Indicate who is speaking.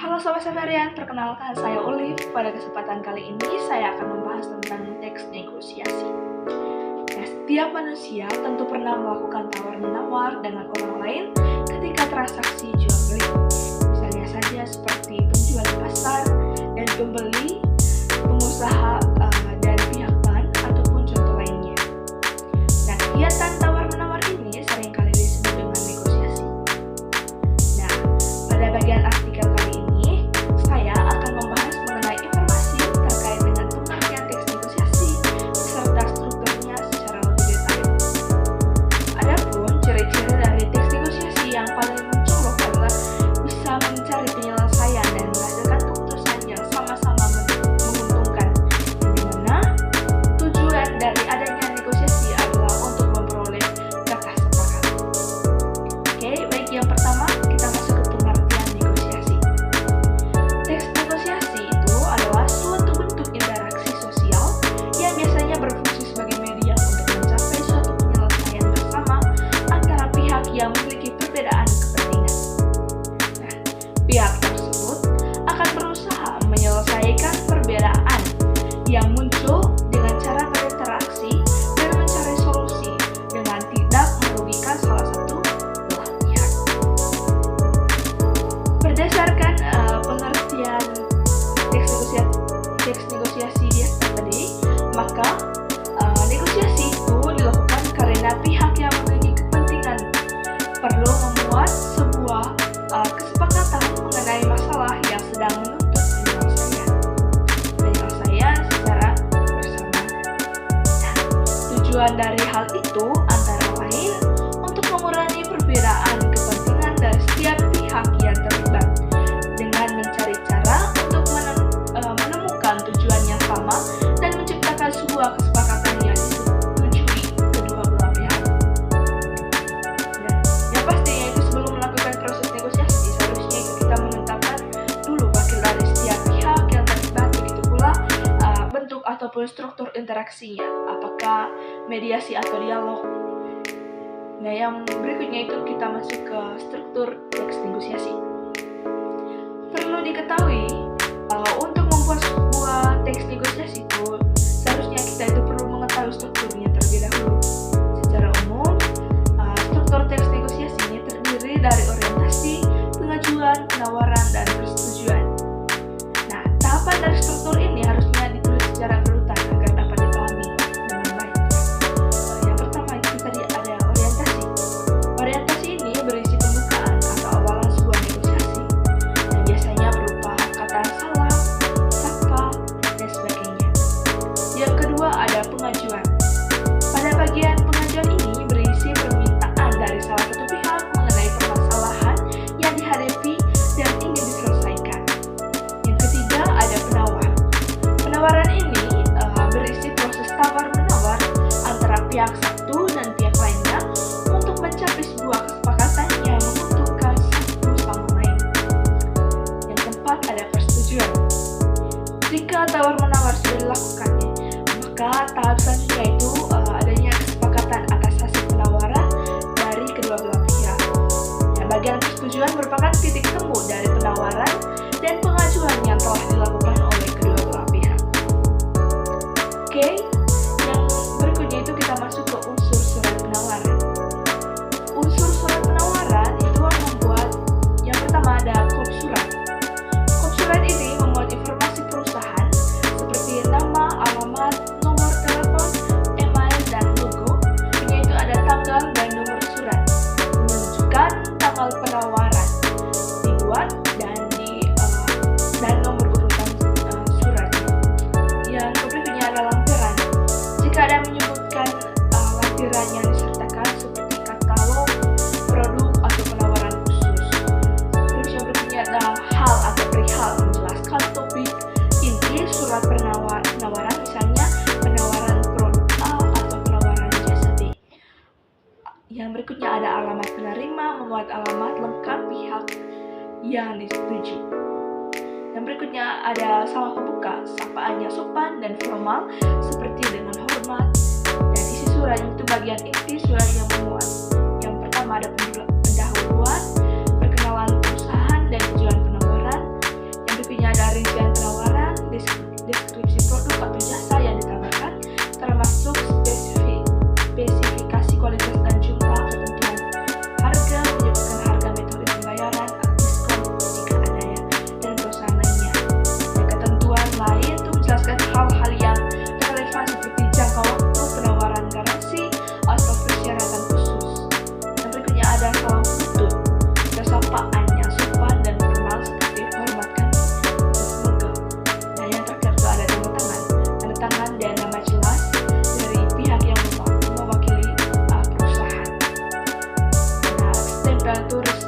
Speaker 1: Halo Sobat Severian, perkenalkan saya Olive. Pada kesempatan kali ini saya akan membahas tentang teks negosiasi. Nah, setiap manusia tentu pernah melakukan tawar-menawar dengan orang lain ketika transaksi jual-beli. Misalnya saja seperti penjual di pasar dan pembeli, pengusaha dari pihak bank ataupun contoh lainnya. Nah, kegiatan tawar-menawar ini seringkali disebut dengan negosiasi. Nah, pada bagian artikel kali ini saya akan membahas mengenai informasi terkait dengan pengertian teks negosiasi beserta strukturnya secara lebih detail. Adapun ciri-ciri dari teks negosiasi yang paling mencolok adalah bisa mencari penyelesaian dan menghasilkan keputusan yang sama-sama menguntungkan, di mana tujuan dari adanya negosiasi adalah untuk memperoleh kata sepakat. Oke, baik, yang pertama kita masuk ke pengertian negosiasi. Teks negosiasi itu adalah suatu bentuk interaksi sosial yang biasanya berfungsi sebagai media untuk mencapai suatu penyelesaian bersama antara pihak yang memiliki perbedaan kepentingan. Nah, pihak tersebut akan berusaha menyelesaikan perbedaan yang muncul dengan cara berinteraksi dan mencari solusi dengan tidak merugikan salah satu belah pihak. Berdasarkan pengertian teks negosiasi di atas tadi, maka negosiasi itu dilakukan karena pihak yang memiliki kepentingan perlu membuat sebuah kesepakatan mengenai masalah yang sedang menuntut penyelesaian secara bersama. Nah, tujuan dari hal itu antara lain untuk mengurangi perbedaan kepentingan dari setiap pihak yang terlibat dengan mencari cara untuk menemukan tujuan yang sama dan menciptakan sebuah kesepakatan yang disetujui kedua belah pihak. Nah, yang pastinya itu sebelum melakukan proses negosiasi seharusnya itu kita menetapkan dulu wakil dari setiap pihak yang terlibat, begitu pula bentuk ataupun struktur interaksinya, apakah mediasi atau dialog. Nah, yang berikutnya itu kita masuk ke struktur teks negosiasi. Perlu diketahui untuk membuat sebuah teks negosiasi itu seharusnya kita itu perlu mengetahui strukturnya terlebih dahulu. Secara umum, struktur teks negosiasi ini terdiri dari orientasi, pengajuan, penawaran, dan persetujuan. Nah, tahapan dari struktur ini harusnya ditulis secara berurutan agar dapat dipahami dengan baik. Yang pertama itu tadi ada orientasi. Orientasi ini berisi pembukaan atau awalan sebuah negosiasi yang biasanya berupa kata salam, sapa, dan sebagainya. Yang kedua ada pengajuan. Pada bagian pengajuan ini berisi permintaan dari salah satu pihak mengenai permasalahan yang dihadapi dan ingin diselesaikan. Yang ketiga ada penawar. Penawaran ini berisi proses tawar-menawar antara pihak satu dan pihak lainnya untuk mencapai sebuah kesepakatan yang menguntungkan satu sama lain. Yang keempat ada persetujuan. Jika tawar-menawar sudah dilakukan, maka tahap selanjutnya itu adanya kesepakatan atas hasil penawaran dari kedua belah pihak. Nah, bagian persetujuan merupakan titik temu dari penawaran dan pengajuan yang telah dilakukan oleh kedua belah pihak. Oke, yang berikutnya itu kita masuk ke unsur surat penawaran. Unsur surat penawaran itu membuat yang pertama ada kop surat. Kop surat ini memuat informasi perusahaan seperti nama, alamat, nomor telepon, email, dan logo. Itu ada tanggal dan nomor surat menunjukkan tanggal penawaran dibuat dan nomor urutan surat. Yang berikutnya ada lampiran. Jika ada menyebutkan lampiran yang disertakan seperti katalog, produk, atau penawaran khusus. Terus yang berikutnya ada hal atau perihal menjelaskan topik inti surat penawaran, misalnya penawaran produk A atau penawaran jasa B. Yang berikutnya ada alamat penerima, memuat alamat lengkap pihak yang disetujui. Yang berikutnya ada salam pembuka, sapaannya sopan dan formal seperti dengan hormat, dan isi surat itu bagian inti surat yang memuat. Yang pertama ada pendahuluan, perkenalan perusahaan dan tujuan penawaran, pidato